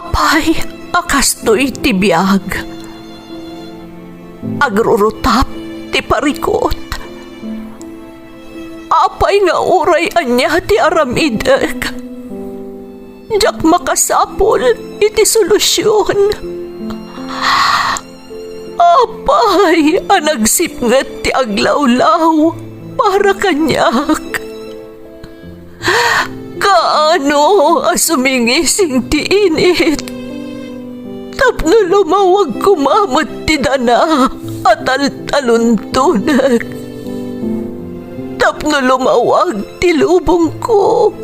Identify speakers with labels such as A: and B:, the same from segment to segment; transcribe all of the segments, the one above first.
A: Apay, akastoy ti biyag. Agrurutap ti parikot. Apay nga uray anya ti aramideg. Jak makasapol iti solusyon. Apay, anagsipnget ti aglawlaw para kanyak. Kaano asumingising ti init? Tapno lumawag kumamot ti dana at taluntunag. Tapno lumawag ti lubong ko.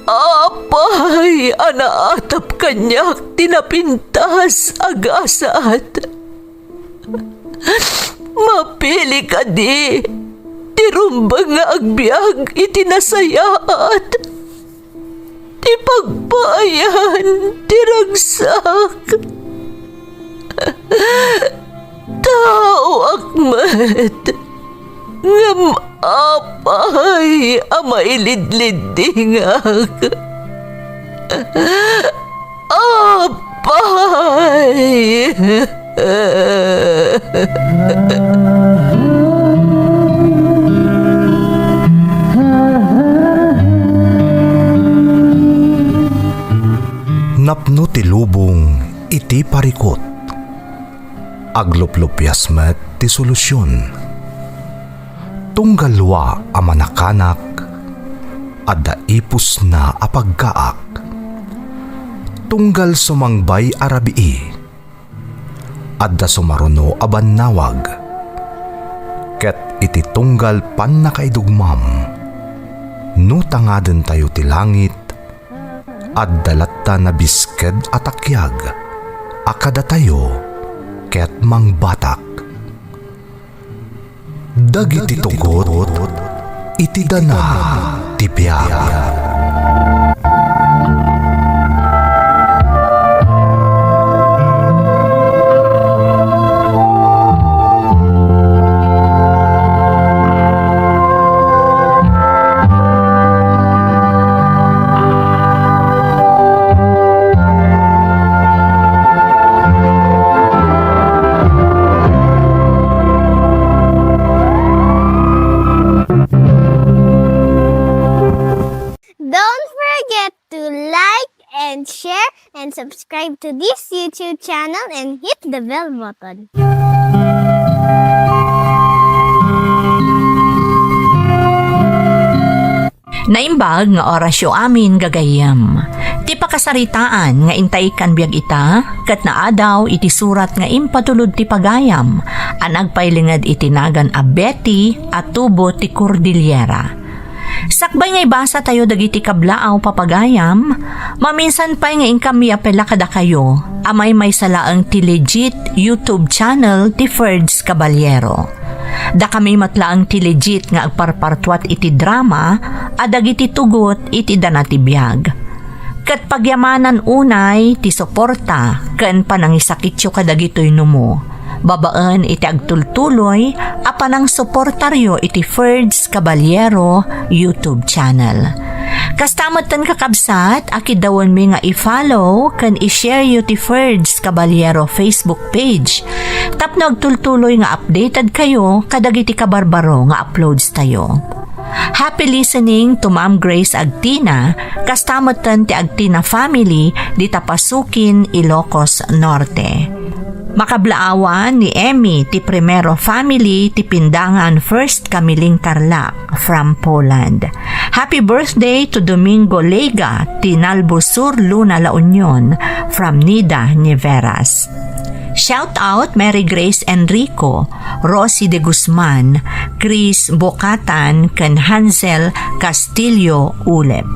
A: Apay, anaatap kanyak tinapintas agasat. Mapili ka di, tirumbang nga agbyag itinasayaat. Ti pagbayan, tiragsak. Tao akmat, ngam apay, amailidlidingak. Apay.
B: Napno ti lubong iti parikot. Agluplupyas met ti solusyon. Tunggalwa a manakanak, adda ipus na apagkaak. Tunggal sumangbay arabii, adda sumaruno abannawag. Ket iti tunggal pan nakaidugmam, no tangaden tayo ti langit, adda latta na bisked atakyag, akada tayo ket mangbatak. Dagiti tugot, iti dana ti biag.
C: And subscribe to this YouTube channel and hit the bell button.
A: Naimbag nga orasyo amin gagayam. Ti pakasaritaan nga intay kan biag ita, kat naadaw iti surat nga impatulod ti pagayam, anagpailingad itinagan a Betty at tubo ti Cordillera. Sakbay nga ibasa tayo dagiti kablaaw papagayam, maminsan pa'y nga ingkami apela kada kayo, amay may salaang ti legit YouTube channel ti Ferds Caballero. Da kami matlaang ti legit nga agparpartwat iti drama, adagiti tugot iti danati biag. Kat pagyamanan unay ti suporta, ken panangisakityo kadagitoy numo. Babaan iti agtultuloy, apanang suportaryo iti Ferds Caballero YouTube channel. Kastamatan kakabsat, akidawan mi nga i-follow, kan i-share yu ti Ferds Caballero Facebook page. Tapno agtultuloy nga updated kayo, kadagiti kabarbaro nga uploads tayo. Happy listening to Ma'am Grace Agtina, kastamatan ti Agtina family, di Tapasukin, Ilocos Norte. Makablaawan ni Emmy ti Primero family ti Pindangan First Kamiling Tarlac from Poland. Happy birthday to Domingo Lega ti Nalbusur Luna La Union from Nida, Neveras. Shout out Mary Grace Enrico, Rosie de Guzman, Chris Bocatan, ken Hansel Castillo Ulep.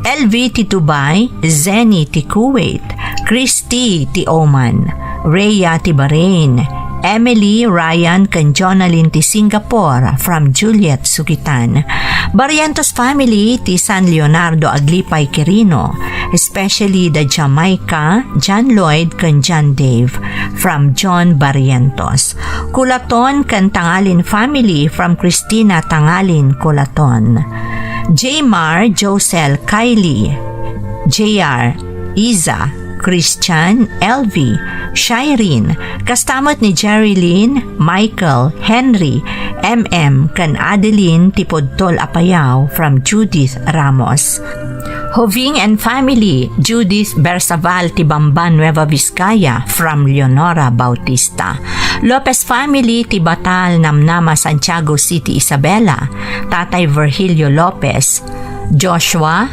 A: LV ti Dubai, Zeni ti Kuwait, Christy ti Oman, Rhea ti Bahrain, Emily, Ryan, ken Jonalyn ti Singapore from Juliet Sukitan. Barrientos family ti San Leonardo Aglipay Quirino, especially the Jamaica, John Lloyd ken John Dave from John Barrientos. Culaton ken Tangalin family from Christina Tangalin Culaton. J. Mar, Josel, Kylie, JR, Iza, Christian, LV, Shireen, kastamot ni Jerry Lynn, Michael, Henry, MM, kan Adeline Tipodtol Apayaw from Judith Ramos. Hoving and family, Judith Bersaval Tibamban Nueva Vizcaya from Leonora Bautista. Lopez family Tibatal Namnama Santiago City Isabela, Tatay Virgilio Lopez. Joshua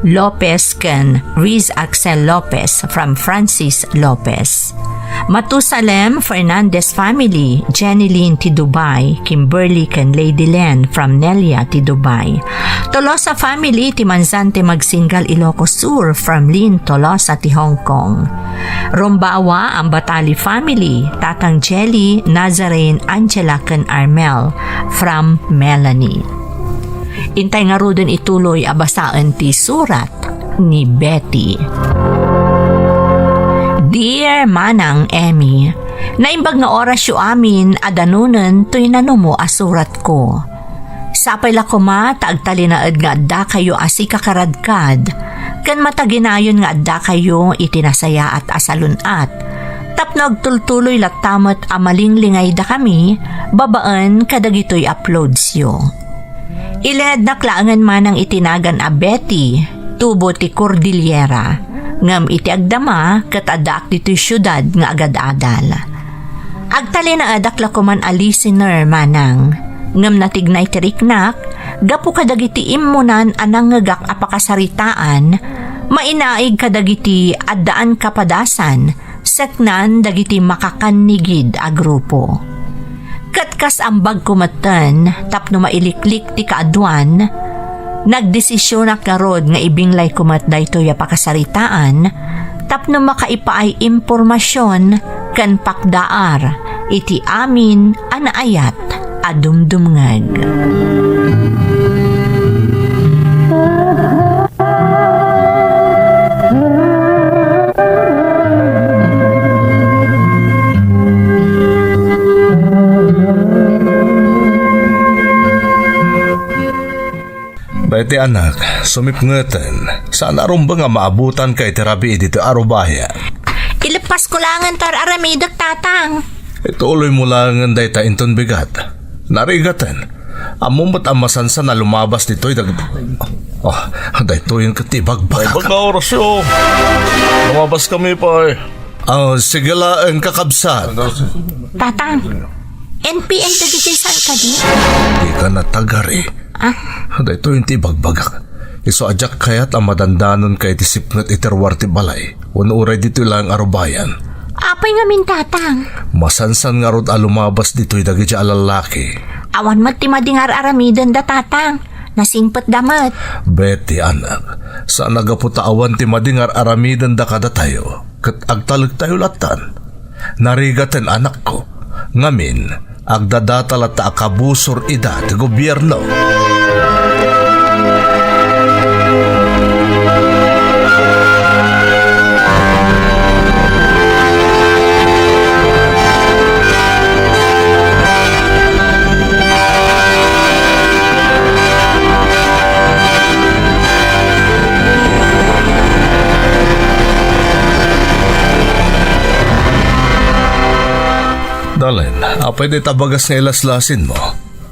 A: Lopez ken Riz Axel Lopez from Francis Lopez. Matusalem Fernandez family, Jenny Lynn ti Dubai, Kimberly ken Lady Len from Nelia ti Dubai. Tolosa family ti Manzante Magsingal Ilocos Sur from Lynn Tolosa ti Hong Kong. Rombawa ang Batali family, Tatang Jelly, Nazarene, Angela ken Armel from Melanie. Intay nga rodon ituloy abasaan ti surat ni Betty. Dear Manang Emmy, naimbag nga oras yu amin adanunan to'y nanumo asurat ko. Sapay la kuma taagtalinaad nga adda kayo asi kakaradkad, kan mataginayon nga adda kayo itinasaya at asalunat. Tapno agtultuloy latamat amalinglingay da kami, babaan kadagitoy uploads yo. Iled na klaangan manang itinagan a Betty, tubo ti Cordillera, ngam iti agdama kat adak dito'y syudad nga agad-adal. Agtali na adak lakuman a listener manang, ngam natignay ti riknak, gapu kadagiti immunan anang ngagak apakasaritaan, mainaig kadagiti addaan kapadasan, seknan dagiti makakanigid a grupo. Katkas ambag kumatan, tapno mailiklik ti kaadwan, nagdesisyonak nga rod nga ibinglay kumat daytoy a pakasaritaan, tapno makaipaay impormasyon kan pakdaar, iti amin anaayat adumdumngag.
D: Iti anak, sumipngeten, saan arumba nga maabutan kay terapi dito arubaya?
A: Ilipas ko langan tar aramidak tatang.
D: Ituloy mo lang ang dayta inton bigat. Narigatan, amumot amasan sa na lumabas dito'y Oh, dayto yung katibag-bag. Ay, orasyon. Lumabas kami pa eh. Sige lang kakabsat.
A: Tatang, NPN dagitisan ka di?
D: Di ka natagari. Dayto yung tibagbagak. Iso ajak kayat ang madandanon kay tisipngat iterwar ti balay. Unuray dito lang arubayan.
A: Apay nga min tatang.
D: Masansan nga rod alumabas dito'y dagi dya alalaki.
A: Awan mat ti madingar aramidan da tatang. Nasingpet damat.
D: Betty anak, saan nagaputaawan ti madingar aramidan da kada tayo. Kat agtalag tayo latan. Narigatan anak ko. Ngamin, agdadatal at akabusor ida ti gobyerno. Dalen, apay di tabagas nga ilaslasin mo.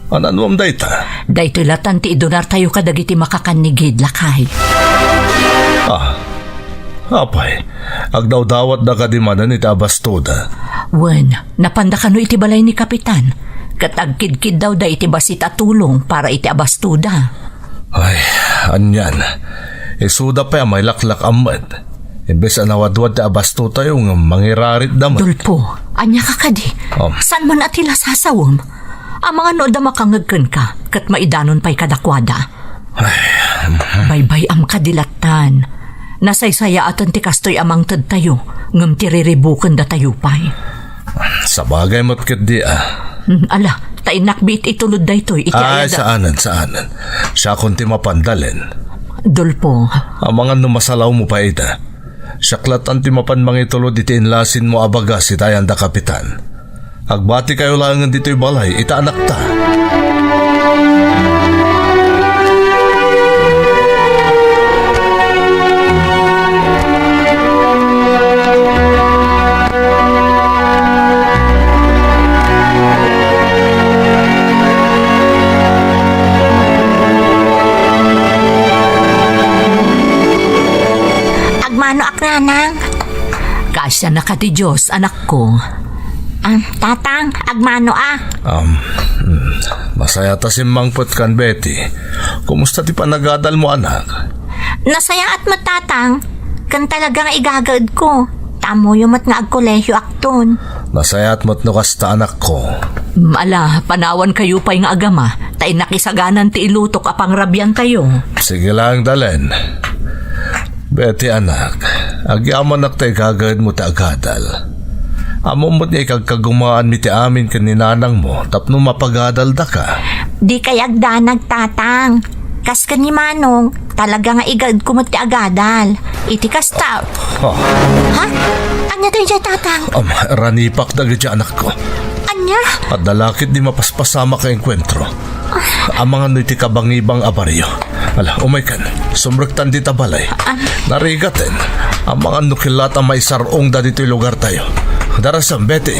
D: Anan mo dayta?
A: Daytoy latan ti idonar tayo kadagiti makakanigid lakay.
D: Apay, agdaw-dawat da kadimanan iti abastoda.
A: Wen, napanda kano iti balay ni Kapitan. Kat agkidkid daw da iti basit at tulong para iti abastuda.
D: Ay, anyan. Isuda pa may laklak amad. Imbes anawadwad ti abasto tayo ng mangirarit damat.
A: Dulpo, anya ka kadi. San man atila sasawom? Ang mga noda makangagkan ka, kat maidanon pa'y kadakwada. Baybay am kadilatan. Nasaysaya atan ti kastoy amang tad tayo, ngam tiriribukan da tayo pa'y.
D: Sa bagay mo't kadi
A: Ala, tainakbit itulod da ito'y.
D: Ay, saanan. Siya kunti mapandalin.
A: Dulpo.
D: Ang mga numasalaw mo pa ita. Syaklat ang timapan mga itulod iti inlasin mo abaga si tayan da Kapitan. Agbati kayo langan dito'y balay, ita anak ta.
C: manang.
A: Kasya na ka ti Diyos, anak ko.
C: Tatang, agmano
D: Masaya ta si Mangpot kan Betty. Kumusta ti panagadal mo, anak?
C: Nasaya at matatang. Kan talagang igagad ko. Tamo yung mat nga agkolehyo akton.
D: Masaya at mo't kasta, anak ko.
A: Ala, panawan kayo pa'y nga agama. Tay nakisaganan ti ilutok apang rabyan tayo.
D: Sige lang, dalen. Betty, anak. Agyaman nak tayo gagad mo ta agadal. Amo mo't niya ikagkagumaan mi ti amin kaninanang mo tapno mapagadal da ka.
C: Di kay agdanag tatang. Kas ka ni Manong, talaga nga igad kumot ti agadal. Iti kasta. Ha? Anya tayo dyan tatang?
D: Ranipak da gadya, anak ko.
C: Anya?
D: At dalakit di mapaspasama ka enkwentro. Ang mga nuiti kabangibang abaryo. Ala, umay kan. Sumragtan di tabalay. Narigaten. Ang mga nukilat ang may sarong da dito'y lugar tayo. Darasam, Betty.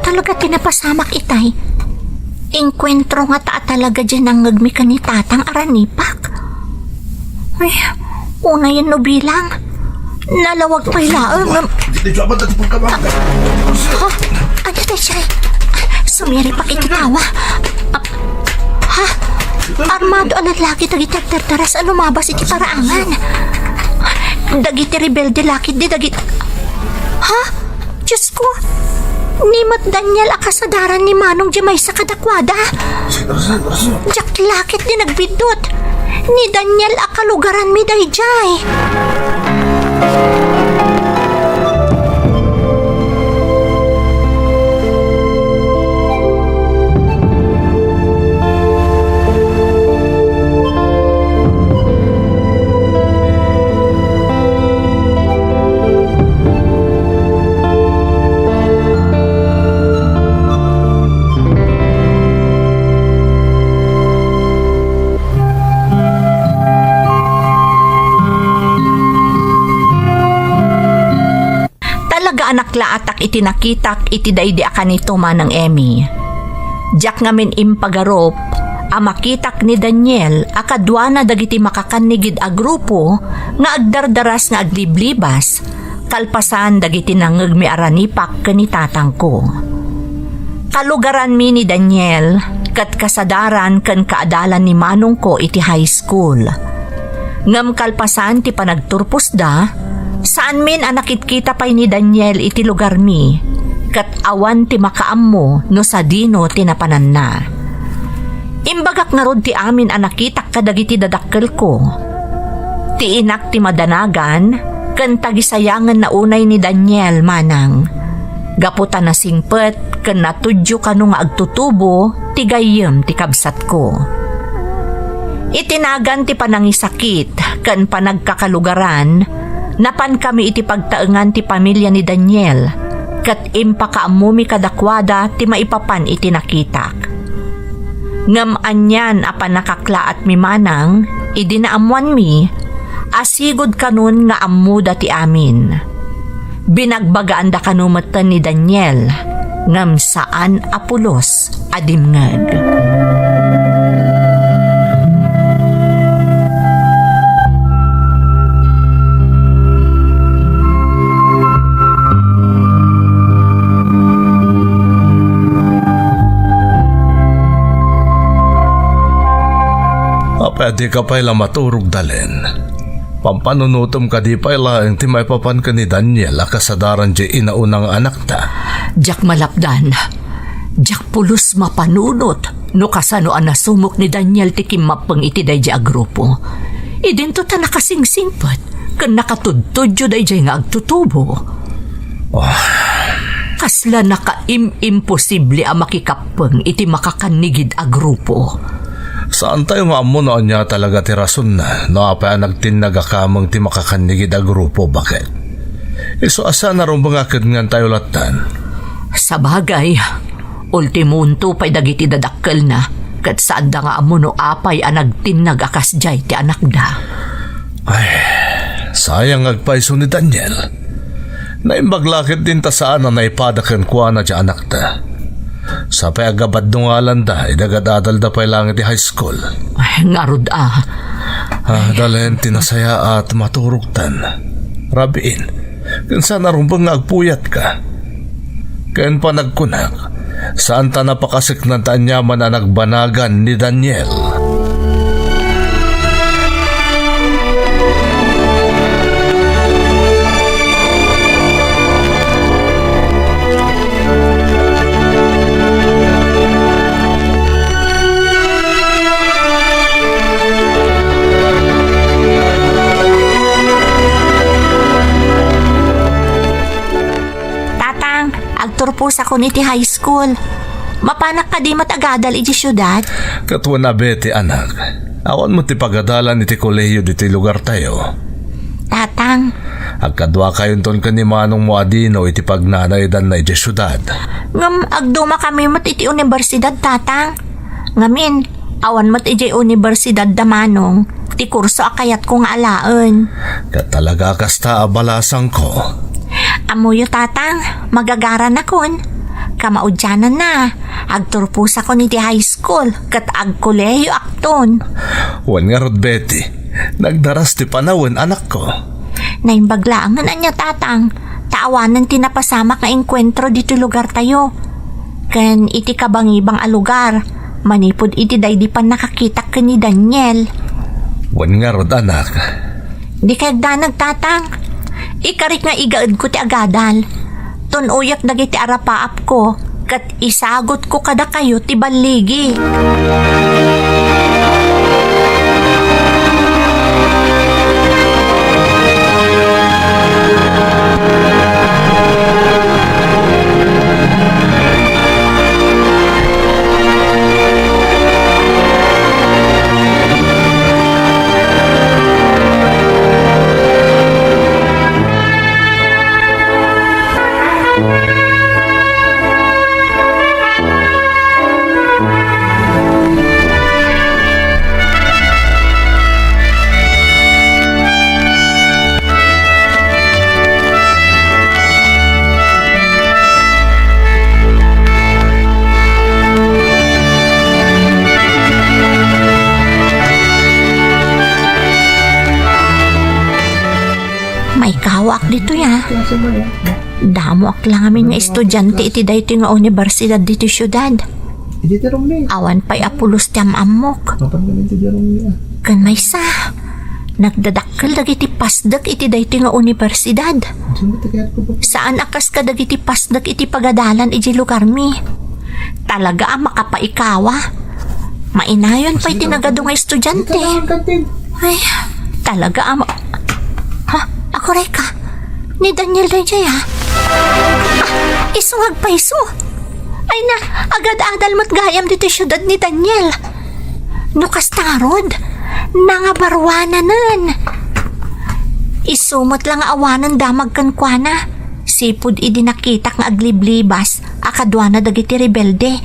C: Talaga tinapasamak itay. Enkwentro nga talaga dyan ang ngagmi ka ni tatang aranipak. Ay, una yan no bilang. Nalawag pa'y laang. Ha? Ano tayo siya? Sumiri pa kititawa. Ha? Armado alad lagi dagiti-terteras ano mabas iti paraangan. Dagiti rebelde lakit di dagiti. Ha? Diyos ko. Ni Mat Daniel akasadaran ni Manong Jamay sa kadakwada. Jak lakit di nagbidot. Ni Daniel akalugaran mi dayjay.
A: Anak laatak iti nakitak iti daydi akanito manang Emmy. Diyak ngamin impagarop, amakitak ni Daniel akadwa na dagiti makakanigid a grupo nga agdardaras nga agliblibas, kalpasan dagiti nangagmi aranipak kani tatang ko. Kalugaran mi ni Daniel, kat kasadaran kan kaadalan ni manong ko iti high school. Ngam kalpasan ti panagturpos da, saan min anakit kita pa'y ni Daniel iti lugar mi, kat awan ti makaammo no sa dino tinapanan na. Imbagak nga rod ti amin anakitak kadagiti dadakkel ko. Ti inak ti madanagan, kan tagisayangan na unay ni Daniel manang. Gaputan na singpet, kan natudyo kanu nga agtutubo, ti gayem ti kabsat ko. Itinagan ti panangisakit, kan panagkakalugaran, napan kami iti pagtaengan ti pamilya ni Daniel, kat impakaamumi kadakwada ti maipapan iti nakitak. Ngam anyan apan nakaklaat mi manang, idinaamuan mi, asigod kanun nga amuda ti amin. Binagbagaan da kanumatan ni Daniel, ngam saan apulos adimngag.
D: Pwede ka pa'y maturog dalen. Pampanunutom ka di pa'y laeng ti maipapan ka ni Daniel akasadaran di inaunang anak ta.
A: Diyak malapdan. Diyak pulos mapanunot no kasano anasumok ni Daniel ti kimapang iti dayjay a grupo. Idinto ta nakasingsingpet kan nakatudtudyo dayjay nga agtutubo. Kasla naka-imposible a makikapang iti makakanigid a grupo.
D: Saan tayo maamo noon niya talaga ti rason na no apa nagtinagakamang ti makakanigid a grupo, bakit? Iso asa na ron mga kadngan tayo latan?
A: Sa bagay, ultimunto pa'y dagiti dadakkel na, kat saan da nga amuno apay ang nagtinag akas jay ti anak da.
D: Ay, sayang agpaiso ni Daniel. Naimbaglakit din ta saan na naipadakan ko na di anak ta. Sa payagabad nungalan da, idagadadal da pa'y langit di high school.
A: Ay, ngarod
D: Dalhin tinasaya at maturugtan. Rabiin, kinsa narumbang nga agpuyat ka. Kayan pa nagkunak, saan ta napakasik na tanyaman na nagbanagan ni Daniel.
C: Agturpos ako ni ti high school. Mapanak ka di matagadal iti syudad?
D: Katwa na beti anak, awan mo ti pagadalan iti kolehiyo diti lugar tayo.
C: Tatang,
D: Agkadwa kayon ton ni Manong mo adino iti pagnanaydan na iti syudad.
C: ngam agduma kami mat iti universidad, tatang. Ngamin, awan mat iti universidad da manong, ti kurso akayat kong alaan.
D: Katalaga kasta abalasang ko.
C: Amuyo, tatang, magagaran akon. Kamaudyanan na, agturpus ako ni ti high school, kat agkoleyo akton.
D: Wan nga rod Betty, nagdaras ti panawan anak ko.
C: Naimbaglaangan anya, tatang, taawanan ti napasamak na engkwentro dito lugar tayo. Ken iti kabangibang a lugar, manipod iti daydi pan nakakita ka ni Daniel.
D: Wan nga rod anak.
C: Di kagdanag, tatang. Ikarik nga igaad ko ti agadal. Tunuyak dagiti arapaap ko, kat isagot ko kada kayo ti baligi. May kawak dito ya. Damo ak lang amin nga estudyante iti dayto nga universidad dito syudad. Awan pa'y apulos ti amok. Kan may sa. Nagdadakkel dagiti pasdag iti dayto nga universidad. Saan akas ka dagiti pasdag iti pagadalan iti lugar mi? Talaga ang makapaikawa. Mainayon pa'y tinagado nga estudyante. Ay, talaga ang... Ako reka, ni Daniel Rejay ha? Isuwag pa iso. Ay na, agad-adal mo't gayam dito syudad ni Daniel. Nukas tarod, nangabarwananan. Isumot lang awanan damag kan kwa na. Sipud idi nakitak nga agliblibas, akadwa na dagiti rebelde.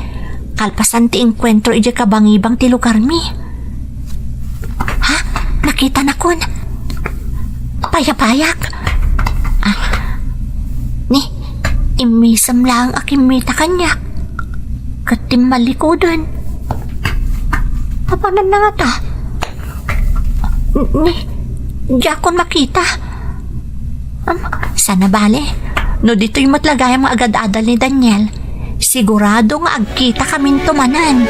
C: Kalpasan ti enkwentro iji kabangibang ti lugar mi. Ha? Nakita na kun? Payapayak. Ni, imisam lang akimita kanya. Katim malikodan. Papanan na nga ta? Ni, di ako makita. Sana bale, no dito'y matlagay ang mga agad-adal ni Daniel. Sigurado nga agkita kaming tumanan.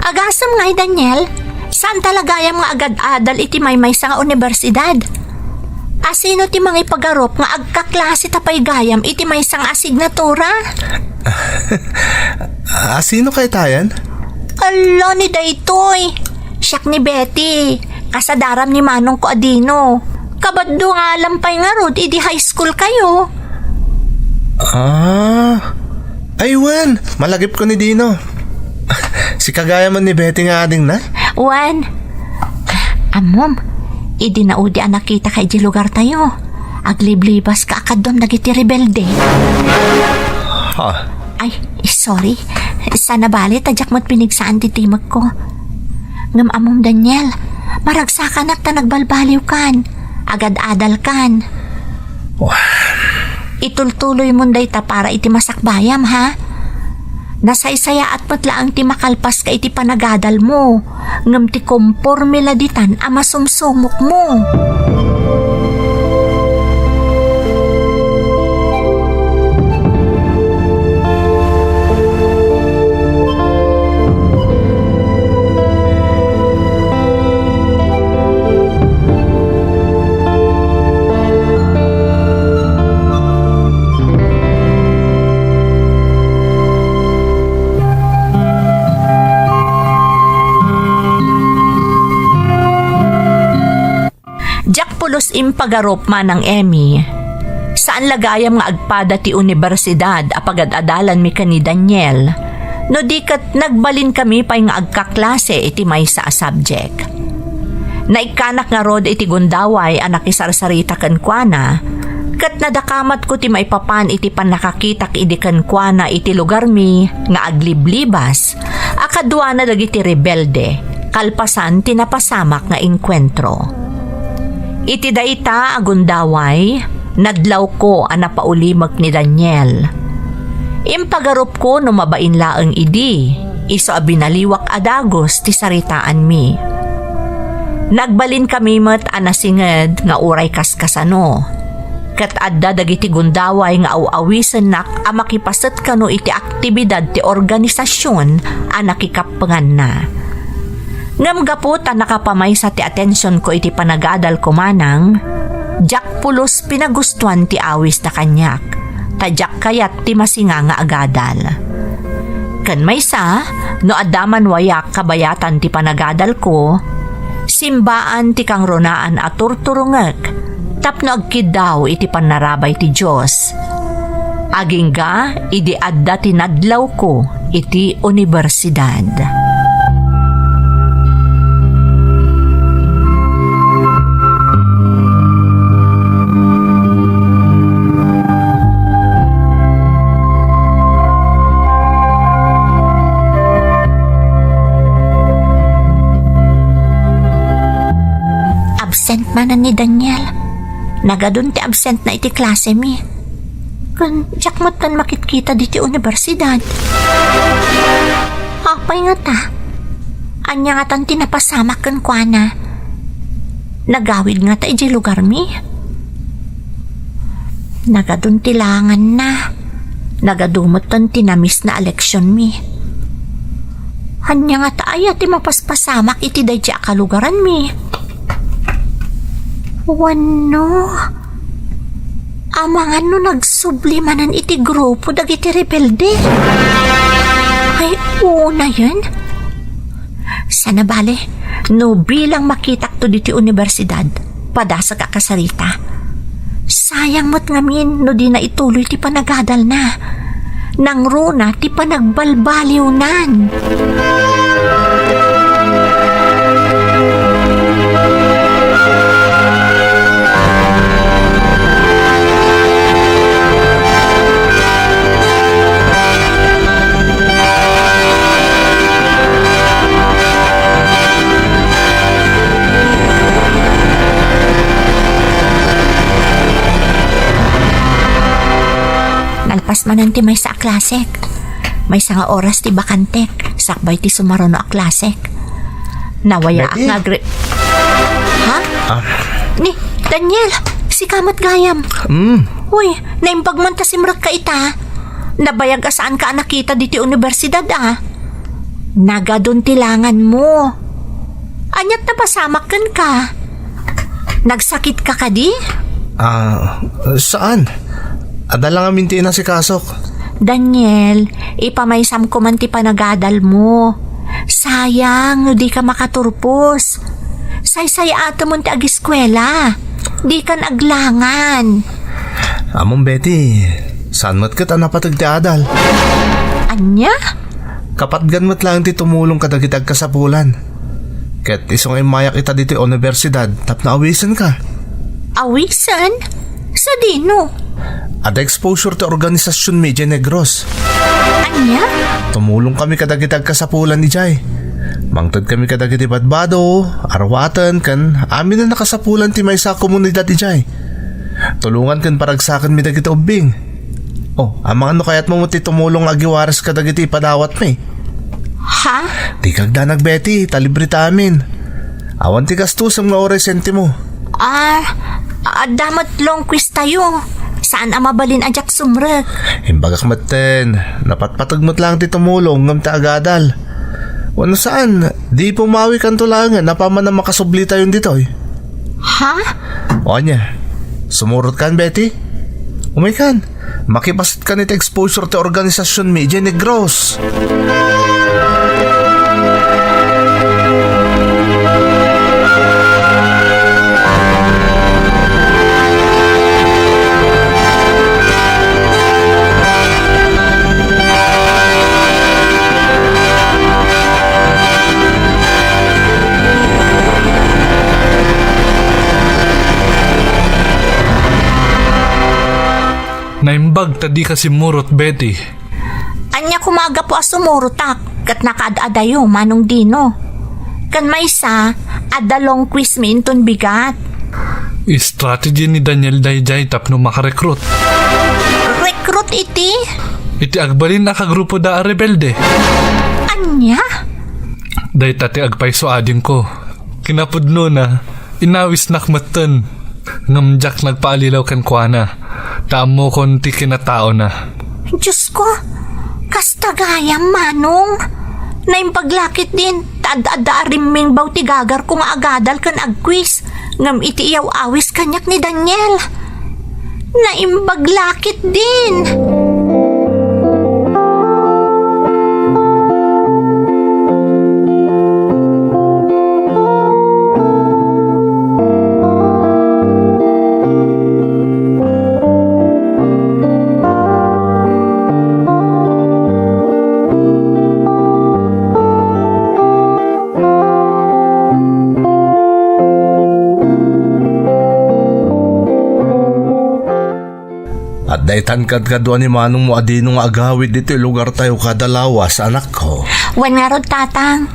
C: Agasam nga Daniel, saan talaga yung mga agad-adal iti may sa nga universidad? Asino ti mga ipagarop nga agkaklase tapay gayam iti may isang asignatura?
D: Sino kay tayan?
C: Alo ni Daytoy. Siyak ni Betty. Kasadaram ni Manong ko adino. Kabaddo nga lampay nga rod, idi high school kayo.
D: Ay, Wen, malagip ko ni Dino. Si kagaya man ni Betty nga ading na.
C: Juan, amom, idi na udi ang nakita kay di lugar tayo. Agliblibas ka akadom nagiti rebelde.
D: Ha?
C: Ay, sorry. Sana bali, tadyak mo't pinigsaan ti timag ko. Ngam amom Daniel, maragsakan at na nagbalbaliw kan. Agad-adal kan. Itultuloy mo dayta para iti masakbayam, ha? Nasaysaya at matlaang ti makalpas ka iti panagadal mo. Ngam ti komporme laditan ama sumsumok mo.
A: Pulos impagarop man ng Emmy. Saan lagayam nga agpada ti universidad apagad-adalan mi kani Daniel. No di kat nagbalin kami pay nga agkaklase iti maysa a subject. Naikanak nga rod iti gundaway anak isarsarita kan kuana. Kat nadakamat ko ti maipapan iti panakakitak idi kan kuana iti lugar mi nga agliblibas. Akadwa na dagiti rebelde. Kalpasan tinapasamak nga inkwentro. Iti dayta agundaway, nadlaw ko ang napaulimag ni Daniel. Impagarup ko no mabain laeng idi, iso a binaliwak adagos ti saritaan mi. Nagbalin kami met anasinged nga uray kaskasano. Kat adda dagiti gundaway nga awawisen nak a makipaset kano iti aktibidad ti organisasyon a nakikapengan na. Ngam gapot ang nakapamay sa ti atensyon ko iti panagadal ko manang, jak pulos pinagustuhan ti awis na kanyak, tadyak kayat ti masinga nga agadal. Kan maysa, no adaman wayak kabayatan ti panagadal ko, simbaan ti kang ronaan at turturungek, tapno agkid daw iti panarabay ti Diyos. Agingga, idi adda tinadlaw ko iti universidad.
C: Absent manan ni Daniel. Nagadun ti absent na iti klase mi. Kan jak mo tan makitkita diti universidad. Apay nga ta. Anya nga tan tinapasamak kan kuana. Nagawid nga ta iti lugar mi. Nagadun tilangan na. Nagadumot tan tinamis na eleksyon mi. Anya nga ta ay ati mapaspasamak iti dadya kalugaran mi. Wano? Amangan no nagsublimanan iti grupo dagiti rebelde. Ay, una yan. Sana bale, no bilang makitak to diti universidad, padasa ka kasarita. Sayang mo't ngamin no di na ituloy ti panagadal na. Nang runa ti panagbalbaliw nan. Nalpas manan ti may sa klasek. May sa nga oras ti bakantek. Sakbay ti sumarono a klasek. Nawaya
D: Betty?
C: nga Ha? Ni, Daniel, si Kamat Gayam. Uy, naimbagman ta simrag ka ita. Nabayag asaan ka nakita diti universidad Nagadun tilangan mo. Anyat na pasamak kan ka. Nagsakit ka di?
D: Saan? Adala nga minti na si Kasok.
C: Daniel, ipamaysam ko man ti panagadal mo. Sayang, no di ka makaturpos. Say-say ato mo ti agiskwela. Di kan aglangan.
D: Among Betty, saan mo't kita napatag ti adal?
C: Anya?
D: Kapatgan mo't lang ti tumulong kadagitag kasapulan. Ket isong ay mayak ita dito universidad, tap na awisan ka.
C: Awisan? Sa dino?
D: Ada exposure to organisasyon Media Negros.
C: Anya?
D: Tumulong kami kadagitag kasapulan ni Jai. Mangtad kami kadagiti badbado, arwatan kan amin na nakasapulan ti may sa komunidad ni Jai. Tulungan kan paragsakan mi dagiti ubing. Amang ano kaya't mo ti tumulong agiwaras kadagiti padawat mi.
C: Ha?
D: Di kagdanag Betty, talibre ta amin. Awan ti gastos ang nga oresente mo.
C: Damat long quiz tayo. Saan ang mabalin ajak sumrek?
D: Himbagak maten, napatpatag mo't lang ti tumulong ngam ta agadal. Ano saan, di pumawi kan tulangan, napaman na makasubli tayo dito eh.
C: Ha?
D: O anya, sumurot kan Betty? Umay kan, makipasit kan iti exposure to organisasyon Media Negros.
E: Naimbag tadi kasi murot, Betty.
C: Anya kumaga po asumurutak kat nakaadadayo manong dino. Kan may sa adalong quiz minton bigat.
E: Strategy ni Daniel Dayjay tapno makarekrut.
C: Recruit iti?
E: Iti agbalin na kagrupo da a rebelde.
C: Anya?
E: Day tati agpaiso ading ko. Kinapudno na, inawis nakmatan. Ngamjak nagpaalilaw kan kuana. Tamo konti kinatao na.
C: Diyos ko, kastagayam manong. Naimpaglakit din, taada riming baw tigagar kung agadal kan agquiz. Ngam iti iyaw awis kanyak ni Daniel. Naimbaglakit din.
D: At daytan kadkadwa ni manong mo adino nga agawid dito lugar tayo kadalawas anak ko.
C: Wan nga rod tatang.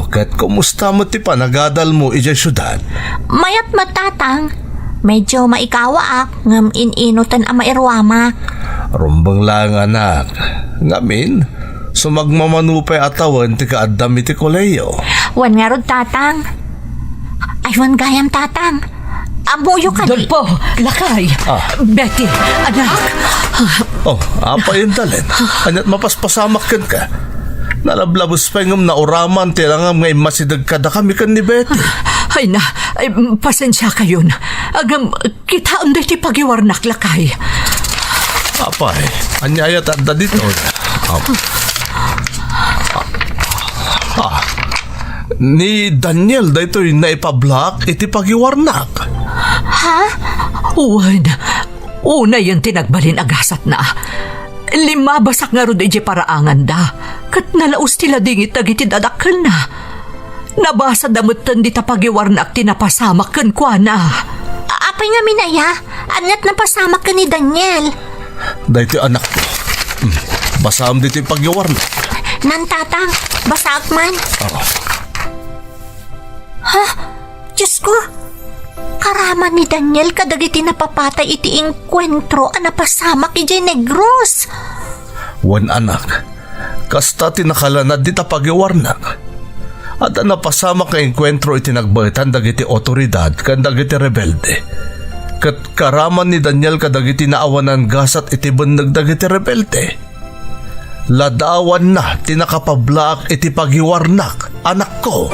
D: Ket kumusta mo ti panagadal mo ija syudad?
C: Mayat matatang. Medyo maikawaak ngam ininutan ang mairwamak.
D: Rumbang lang anak. Ngamin, sumagmamanupay atawan ti kaadam iti koleyo.
C: Wan nga rod tatang. Ay wan gayam tatang. Amuyo ka di.
A: Dolpo, lakay. Betty, anak.
D: Apa yung talent? Anyat mapaspasamak kan ka. Nalablabos pa yung nauraman tilangam ngay masidag kada kami kan ni Betty.
A: Ay na, pasensya kayo na. Agam, kita unday ti pagiwarnak lakay.
D: Apa anyayat at dito. Ni Daniel daytoy na ipablock iti pagiwarnak.
C: Ha?
A: Una yung tinagbalin agasat na. 5 basak nga ro di paraangan da. Kat nalaus tila dingit agiti dadakkel na. Nabasa damutan di tapagiwarnak tinapasamak ken kwa na.
C: Apay nga minaya, angat na pasamak ka ni Daniel.
D: Daytoy anak ko. Basam dito yung pagiwarnak.
C: Nantatang, basak man. Ha? Diyos ko, karaman ni Daniel kadagiti napapatay iti inkwentro ang napasamak iti Negros.
D: Wan anak, kasta tinakalanad di tapagiwarnak. At ang napasamak nga inkwentro iti nagbaitan dagiti otoridad kan dagiti rebelde. Kat karaman ni Daniel kadagiti naawanan gasat iti bundag dagiti rebelde. Ladawan na tinakapablaak iti pagiwarnak, anak ko.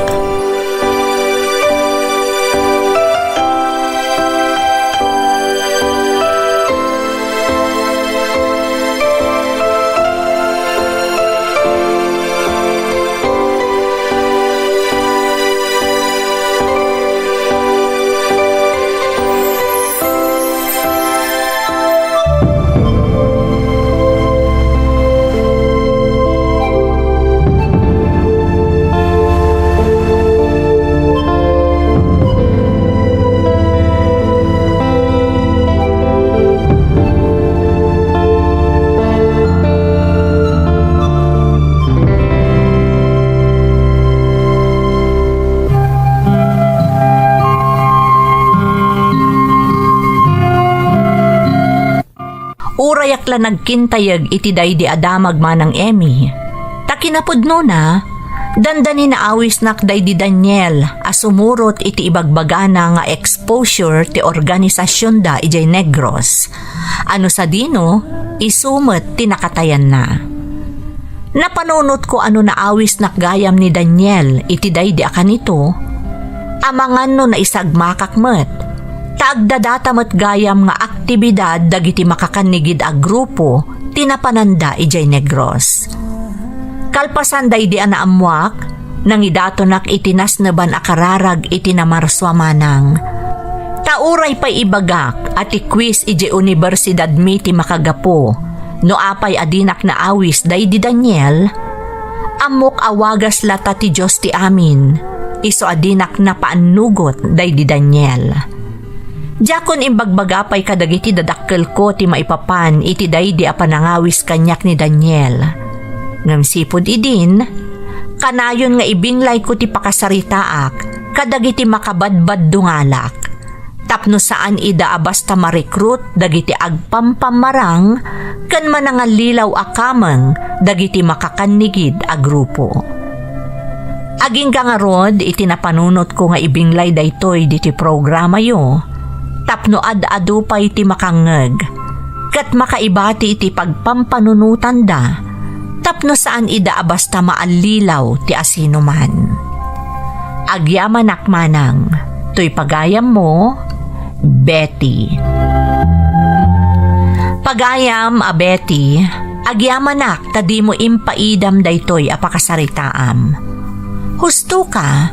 A: Urayak la nagkintayag iti daydi adamag manang Emmy. Takinapudno na, dandani na awis nak daydi Daniel asumurot iti ibagbagana nga exposure ti organisasyon da ijay Negros. Ano sa dino, isumet tinakatayan na. Napanunot ko ano na awis nak gayam ni Daniel iti daydi akanito, amangan no na isagmakakmet, taagdadatamat gayam nga aktibidad dagiti makakanigid a grupo tinapananda ijay Negros. Kalpasan daydi ana amwak, nang idatonak itinasneban akararag itinamarswa manang. Tauray pa'y ibagak at ikwis ijay Universidad mi ti makagapo, no apay adinak na awis daydi Daniel, amok awagas lata ti Diyos ti amin, iso adinak na paanugot daydi Daniel. Jakon imbagbaga pa'y kadagiti dadakkel ko ti maipapan iti daydi a panangawis kanyak ni Daniel. Ngam sipod idin, kanayon nga ibinglay ko ti pakasaritaak, kadagiti makabadbad dungalak. Tapno saan ida abasta ma-recruit dagiti agpampamarang, kan manangalilaw akamang dagiti makakanigid a grupo. Aging gangarod iti napanunot ko nga ibinglay daytoy diti programa yo, tapno ad-adu pa iti makangeg, kat makaibati iti pagpampanunutan da, tapno saan ida basta maalilaw ti asino man. Agyaman akmanang, to'y pagayam mo, Betty. Pagayam a Betty, agyamanak tadi mo impaidam daytoy a pakasaritaam. Husto ka,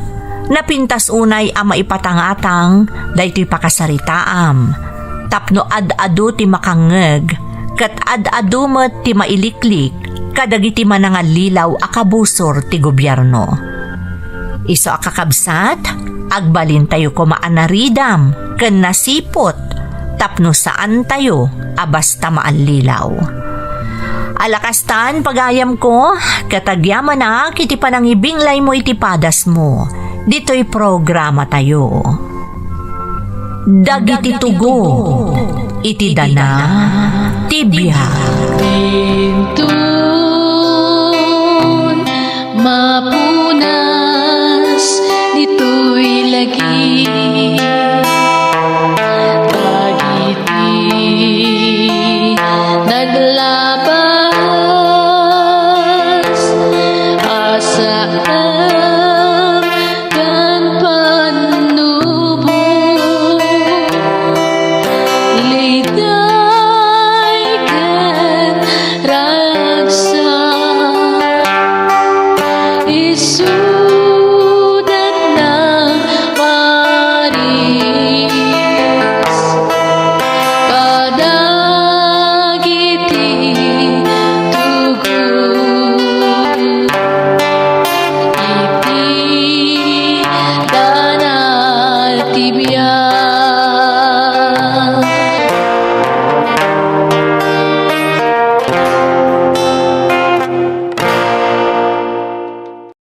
A: napintas unay a maipatangatang daytoy pakasaritaam, tapno ad-adu ti makangeg, kat ad-adu met ti mailiklik, kadagiti manangalilaw akabusor ti gobyerno. Iso akakabsat, agbalin tayo ko maanaridam, ken nasipot, tapno saan tayo abasta maalilaw. Alakastan pagayam ko, katagyaman na kiti panangibinglay mo iti padas mo, dito'y programa tayo. Dagiti tugo, iti dana, tibiyag.
F: Mapunas dito'y lagi